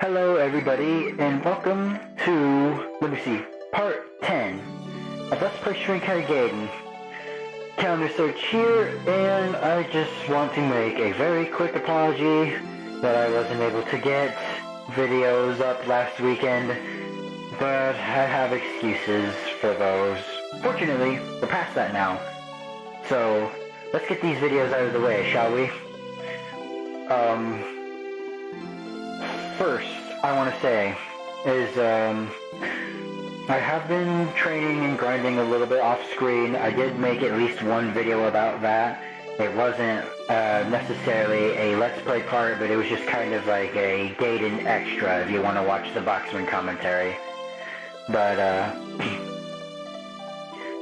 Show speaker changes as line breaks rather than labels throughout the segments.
Hello everybody, and welcome to, part 10 of Let's Play Gaiden. Calendar search here, and I just want to make a very quick apology that I wasn't able to get videos up last weekend, but I have excuses for those. Fortunately, we're past that now. So, let's get these videos out of the way, shall we? First, I want to say is, I have been training and grinding a little bit off screen. I did make at least one video about that. It wasn't necessarily a Let's Play part, but it was just kind of like a Gaiden extra if you want to watch the Boxman commentary. But,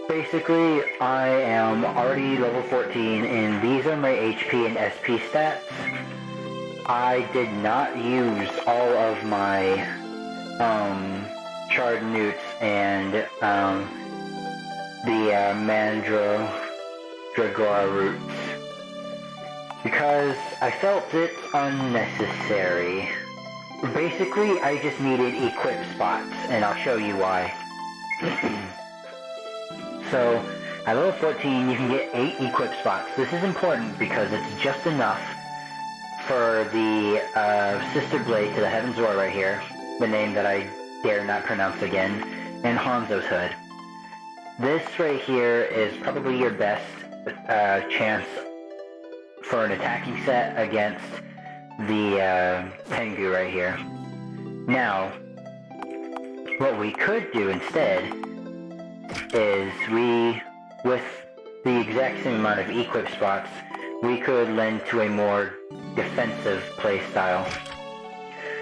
basically, I am already level 14, and these are my HP and SP stats. I did not use all of my charred newts and the Mandragora roots because I felt it unnecessary. Basically, I just needed equip spots, and I'll show you why. So, at level 14, you can get 8 equip spots. This is important because it's just enough for the Sister Blade to the Heaven's Door right here, the name that I dare not pronounce again, and Hanzo's Hood. This right here is probably your best chance for an attacking set against the Tengu right here. Now, what we could do instead is with the exact same amount of equip spots, we could lend to a more defensive playstyle.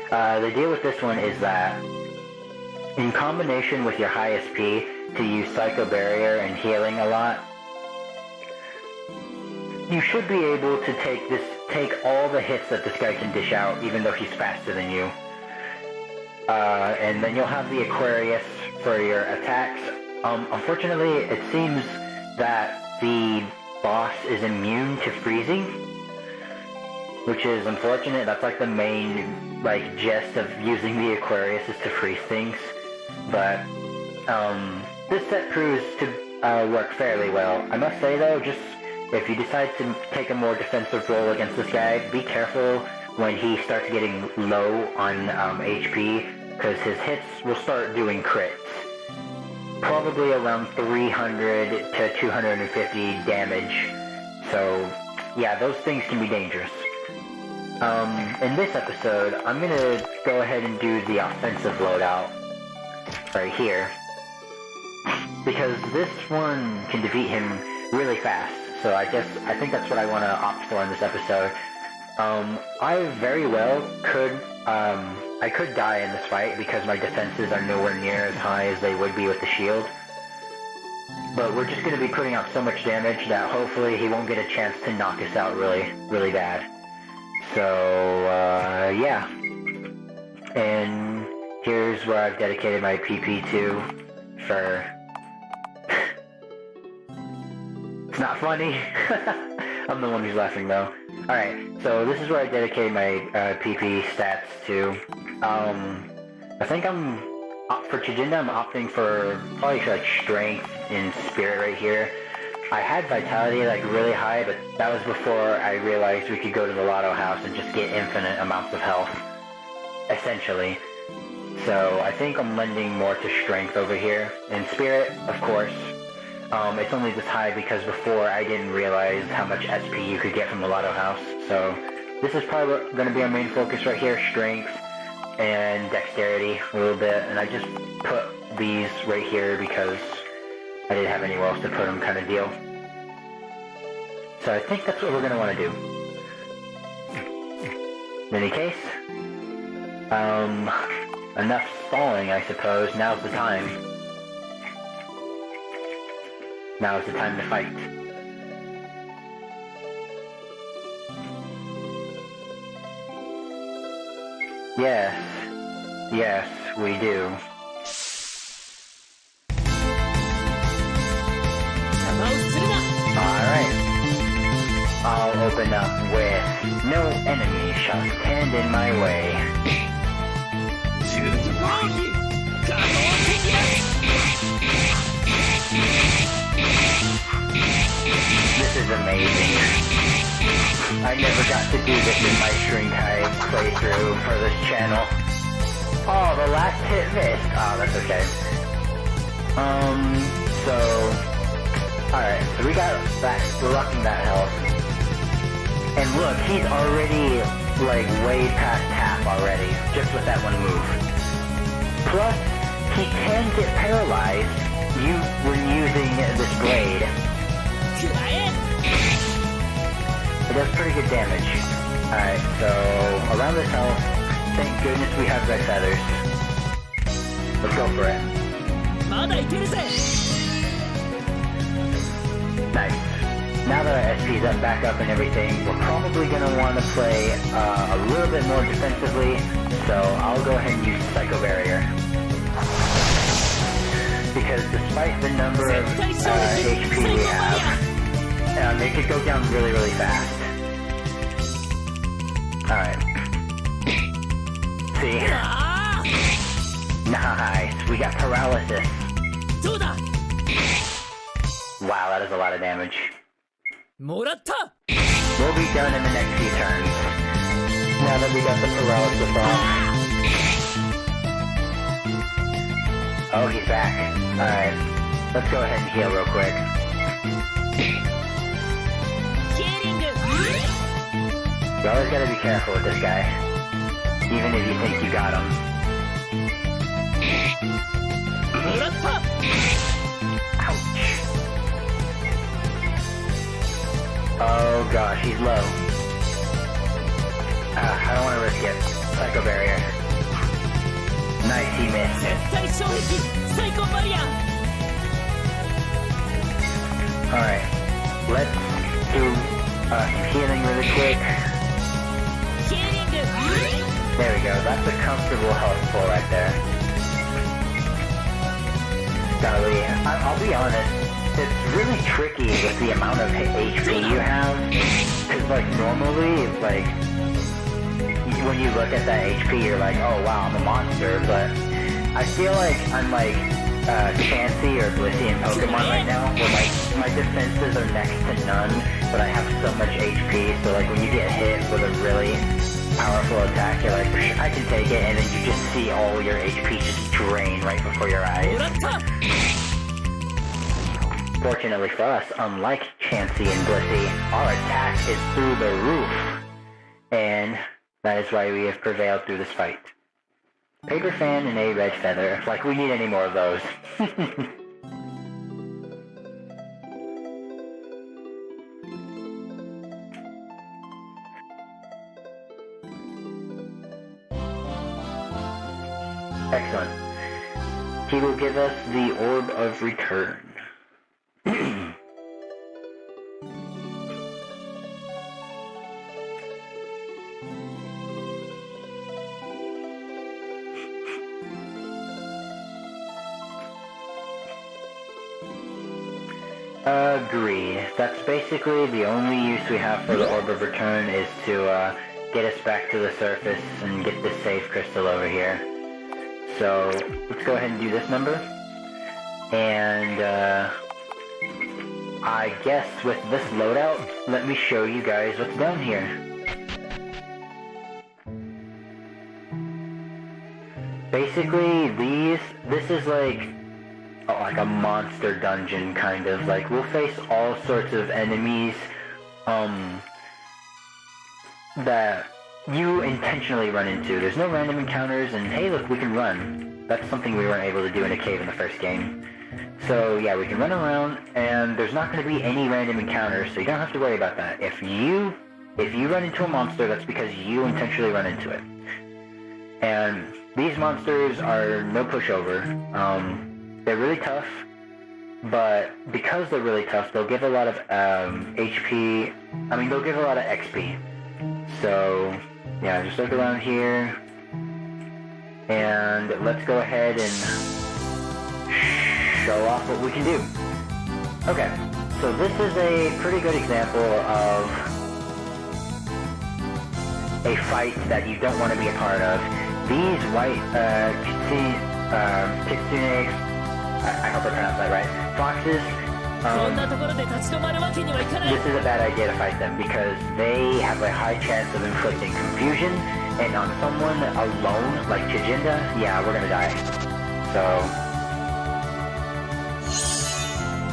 The deal with this one is that, in combination with your high SP, to use Psycho Barrier and healing a lot, you should be able to take all the hits that this guy can dish out, even though he's faster than you. And then you'll have the Aquarius for your attacks. Unfortunately, it seems that the boss is immune to freezing, which is unfortunate. That's like the main gist of using the Aquarius is to freeze things. But this set proves to work fairly well. I must say though, just if you decide to take a more defensive role against this guy, be careful when he starts getting low on HP, because his hits will start doing crits. Probably around 300 to 250 damage. So, yeah, those things can be dangerous. In this episode, I'm gonna go ahead and do the offensive loadout right here, because this one can defeat him really fast. So I think that's what I want to opt for in this episode. I very well could I could die in this fight because my defenses are nowhere near as high as they would be with the shield. But we're just going to be putting out so much damage that hopefully he won't get a chance to knock us out really, really bad. So, yeah. And here's where I've dedicated my PP to for... It's not funny. I'm the one who's laughing though. Alright, so this is where I dedicated my PP stats to. I think for Chijinda, I'm opting for probably Strength and Spirit right here. I had Vitality really high, but that was before I realized we could go to the Lotto House and just get infinite amounts of health, essentially. So I think I'm lending more to Strength over here. And Spirit, of course. It's only this high because before I didn't realize how much SP you could get from the Lotto House. So this is probably going to be our main focus right here, Strength and Dexterity a little bit. And I just put these right here because I didn't have anywhere else to put them, kind of deal. So I think that's what we're going to want to do. In any case, enough stalling, I suppose. Now's the time. Now is the time to fight. Yes, we do. Alright. I'll open up with no enemy shall stand in my way. This is amazing. I never got to do this in my Shrink-High playthrough for this channel. Oh, the last hit missed. Oh, that's okay. So... Alright, so we got that, we're rocking that health. And look, he's already, like, way past half already, just with that one move. Plus, he can get paralyzed when using this blade. It does pretty good damage. Alright, so around this health, thank goodness we have red feathers. Let's go for it. Nice. Now that our SP's up, back up and everything, we're probably going to want to play a little bit more defensively, so I'll go ahead and use Psycho Barrier. Because despite the number of HP we have, it could go down really, really fast. Alright. See? Nice! We got paralysis. Wow, that is a lot of damage. We'll be done in the next few turns. Now that we got the paralysis off. Oh, he's back. Alright. Let's go ahead and heal real quick. You always gotta be careful with this guy. Even if you think you got him. Ouch. Oh gosh, he's low. I don't want to risk it. Psycho Barrier. Nice, he missed. Alright, let's do some healing really quick. There we go, that's a comfortable health pull right there. Golly, I'll be honest, it's really tricky with the amount of HP you have, because like normally, like, when you look at that HP you're like, oh wow, I'm a monster, but I feel like I'm like Chansey or Blissey in Pokemon right now, where my defenses are next to none, but I have so much HP, so like when you get hit with a really powerful attack, you're like, I can take it, and then you just see all your HP just drain right before your eyes. Fortunately for us, unlike Chansey and Blissey, our attack is through the roof, and that is why we have prevailed through this fight. Paper fan and a red feather, like we need any more of those. Excellent. He will give us the Orb of Return. Agreed. That's basically the only use we have for the Orb of Return is to get us back to the surface and get this save crystal over here. So let's go ahead and do this number. And I guess with this loadout, let me show you guys what's down here. Basically, this is like a monster dungeon, kind of. Like, we'll face all sorts of enemies, that you intentionally run into. There's no random encounters, and hey look, we can run. That's something we weren't able to do in a cave in the first game. So yeah, we can run around, and there's not going to be any random encounters, so you don't have to worry about that. If you run into a monster, that's because you intentionally run into it. And these monsters are no pushover. They're really tough, but because they're really tough, they'll give a lot of HP. I mean, they'll give a lot of XP. So yeah, just look around here, and let's go ahead and show off what we can do. Okay, so this is a pretty good example of a fight that you don't want to be a part of. these white, kitsune, I hope I pronounced that right, foxes, this is a bad idea to fight them because they have a high chance of inflicting confusion, and on someone alone, like Chijinda, yeah, we're gonna die. So...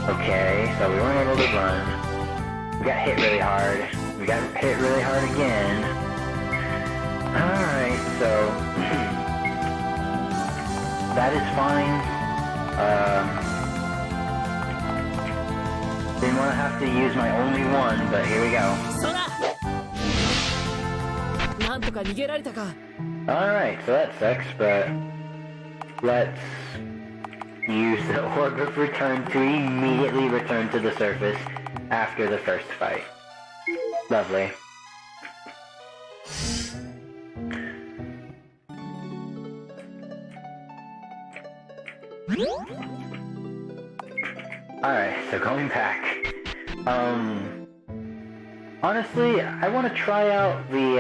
Okay, so we weren't able to run. We got hit really hard. We got hit really hard again. Alright, so... that is fine. Didn't want to have to use my only one, but here we go. Alright, so that sucks, but... let's... use the Orb of Return to immediately return to the surface after the first fight. Lovely. Alright, so going back. Honestly, I want to try out the,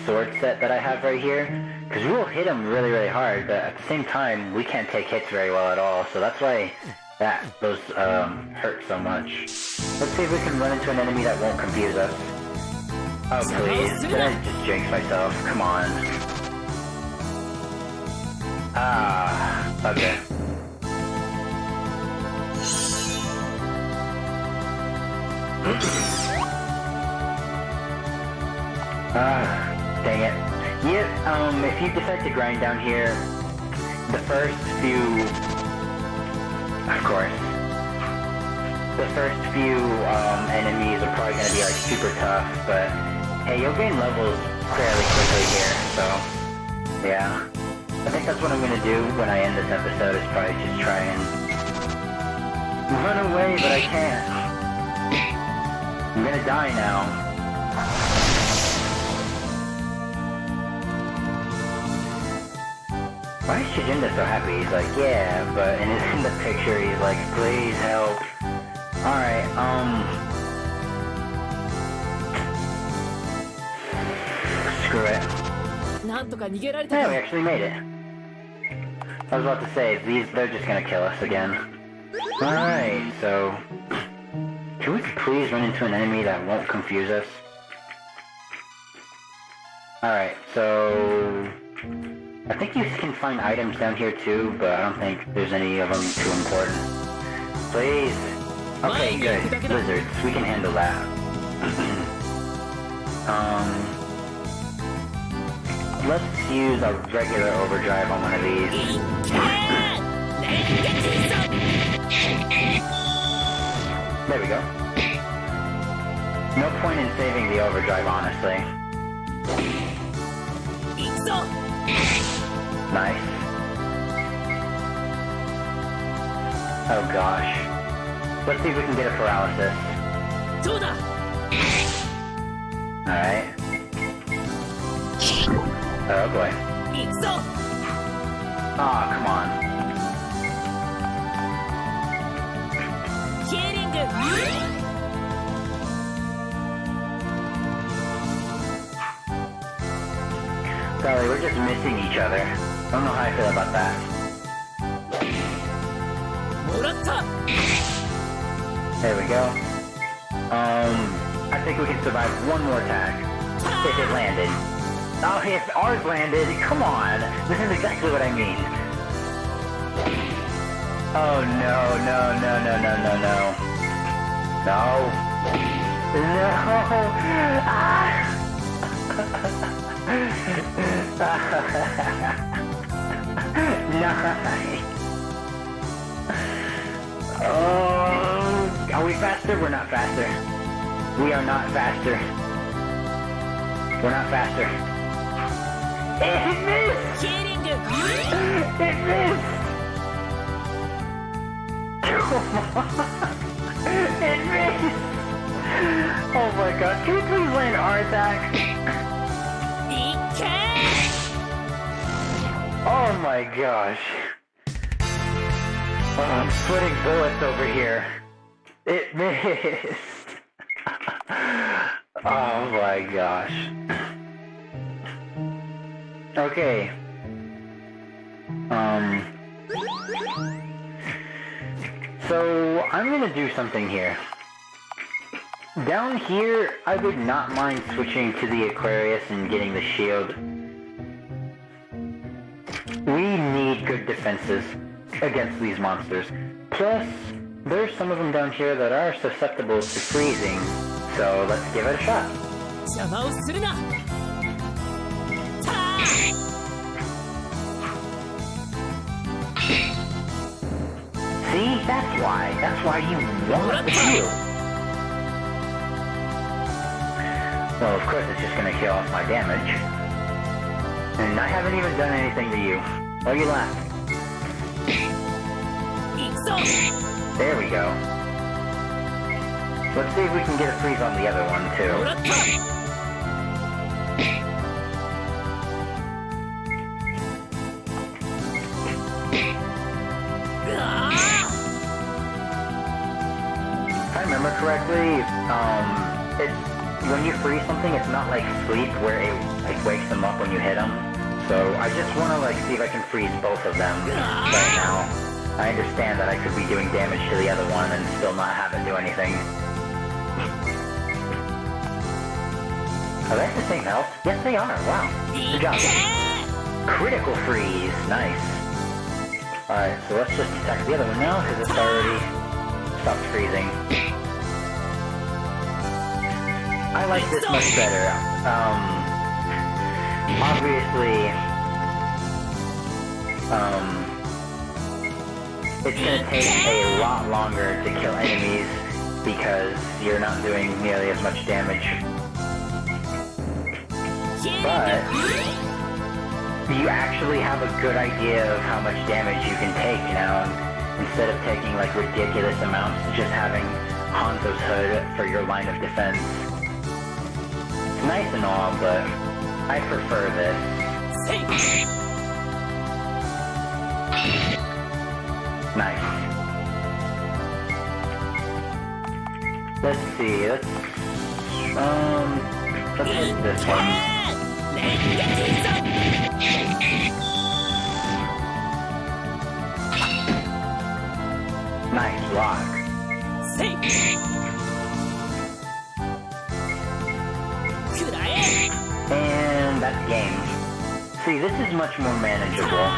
sword set that I have right here. Because we'll hit him really, really hard, but at the same time, we can't take hits very well at all, so that's why those hurt so much. Let's see if we can run into an enemy that won't confuse us. Oh please, did I just jinx myself? Come on. Okay. Dang it. Yeah, if you decide to grind down here, the first few... Of course. The first few, enemies are probably gonna be, like, super tough, but... Hey, you'll gain levels fairly quickly here, so... Yeah. I think that's what I'm gonna do when I end this episode, is probably just try and... run away, but I can't. I'm gonna die now. Why is Chijinda so happy? He's like, yeah, but in the picture he's like, please help. Alright, screw it. Yeah, we actually made it. I was about to say, they're just gonna kill us again. Alright, so... Can we please run into an enemy that won't confuse us? Alright, so... I think you can find items down here too, but I don't think there's any of them too important. Please! Okay, good. Lizards, we can handle that. Let's use a regular overdrive on one of these. There we go. No point in saving the overdrive, honestly. Nice. Oh gosh. Let's see if we can get a paralysis. Alright. Oh boy. Aw, come on. Golly, we're just missing each other. I don't know how I feel about that. There we go. I think we can survive one more attack. If it landed. Oh, if ours landed, come on! This is exactly what I mean. Oh no, no, no, no, no, no, no. No. No! Ah! Nice. Oh, are we faster? We're not faster. We are not faster. We're not faster. It missed! It missed! It missed! Oh my god, can we please land our attack? Oh my gosh. Oh, I'm sweating bullets over here. It missed. Oh my gosh. Okay. So, I'm gonna do something here. Down here, I would not mind switching to the Aquarius and getting the shield. We need good defenses against these monsters. Plus, there's some of them down here that are susceptible to freezing, so let's give it a shot. See? That's why you want the shield. Well, of course it's just gonna kill off my damage. And I haven't even done anything to you. Why you laugh? There we go. Let's see if we can get a freeze on the other one, too. If I remember correctly, when you freeze something, it's not like sleep where it like wakes them up when you hit them. So I just want to like see if I can freeze both of them right now. I understand that I could be doing damage to the other one and still not have it do anything. Are they at the same health? Yes, they are. Wow. Good job. Critical freeze. Nice. Alright, so let's just attack the other one now because it's already stopped freezing. I like this much better. Obviously, it's gonna take a lot longer to kill enemies because you're not doing nearly as much damage. But you actually have a good idea of how much damage you can take now, instead of taking like ridiculous amounts, just having Hanzo's hood for your line of defense. It's nice and all, but I prefer this. Nice. Let's see, let's hit this one. Nice block. And that's game. See, this is much more manageable.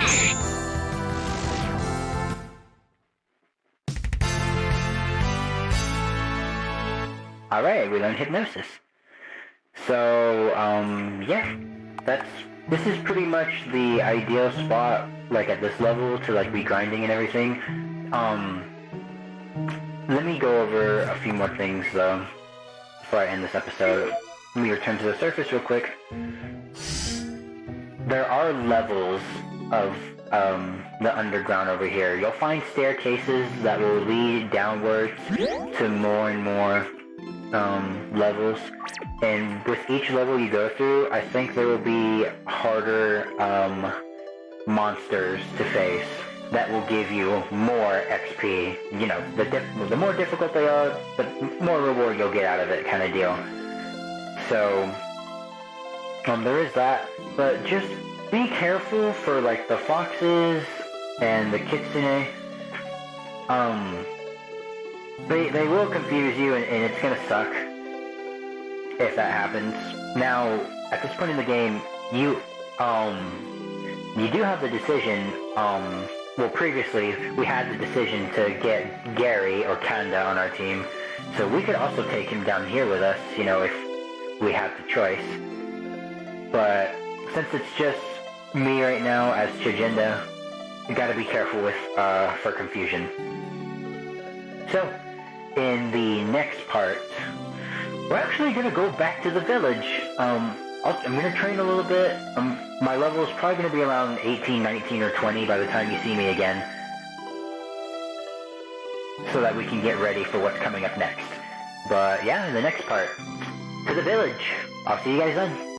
Alright, we learned Hypnosis. So, yeah. This is pretty much the ideal spot, like at this level, to like be grinding and everything. Let me go over a few more things though, before I end this episode. Let me return to the surface real quick. There are levels of the underground over here. You'll find staircases that will lead downwards to more and more levels. And with each level you go through, I think there will be harder monsters to face that will give you more XP. You know, the more difficult they are, the more reward you'll get out of it, kind of deal. So, there is that, but just be careful for, like, the foxes and the kitsune. They will confuse you, and it's gonna suck if that happens. Now, at this point in the game, you do have the decision, well, previously, we had the decision to get Gary, or Kanda, on our team, so we could also take him down here with us, you know, if we have the choice. But since it's just me right now as Chijinda, you gotta be careful with for confusion. So, in the next part, we're actually gonna go back to the village. I'm gonna train a little bit. My level is probably gonna be around 18, 19, or 20 by the time you see me again, so that we can get ready for what's coming up next. But yeah, in the next part, to the village. I'll see you guys then.